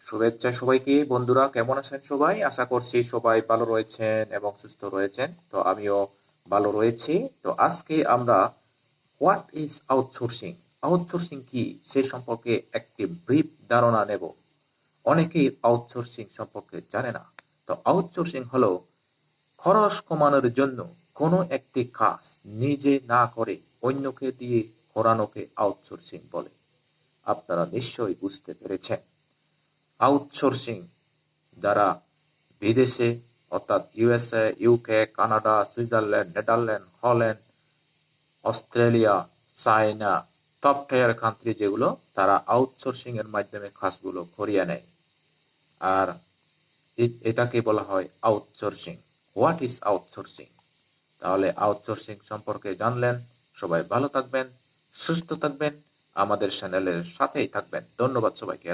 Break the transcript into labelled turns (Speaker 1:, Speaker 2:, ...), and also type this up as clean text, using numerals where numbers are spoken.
Speaker 1: শুভেচ্ছা সবাইকে। বন্ধুরা কেমন আছেন সবাই? আশা করছি সবাই ভালো রয়েছেন এবং সুস্থ রয়েছেন। তো আমিও ভালো রয়েছি। তো আজকে আমরা হোয়াট ইজ আউটসোর্সিং, আউটসোর্সিং কি সে সম্পর্কে একটি ব্রিফ ধারণা নেব। অনেকেই আউটসোর্সিং সম্পর্কে জানে না। তো আউটসোর্সিং হলো খরচ কমানোর জন্য কোনো একটি কাজ নিজে না করে অন্যকে দিয়ে করানোকে আউটসোর্সিং বলে। আপনারা নিশ্চয়ই বুঝতে পেরেছেন। আউটসোর্সিং দ্বারা বিদেশে অর্থাৎ USA, UK, Canada, Switzerland, Netherland, Holland, Australia, China, top tier country যেগুলো, তারা আউটসোর্সিং এর মাধ্যমে কাজগুলো করিয়ে নেয়। আর এটাকে বলা হয় আউটসোর্সিং। What is outsourcing? তাহলে আউটসোর্সিং সম্পর্কে জানলেন। সবাই ভালো থাকবেন, সুস্থ থাকবেন, আমাদের চ্যানেলের সাথেই থাকবেন। ধন্যবাদ সবাইকে।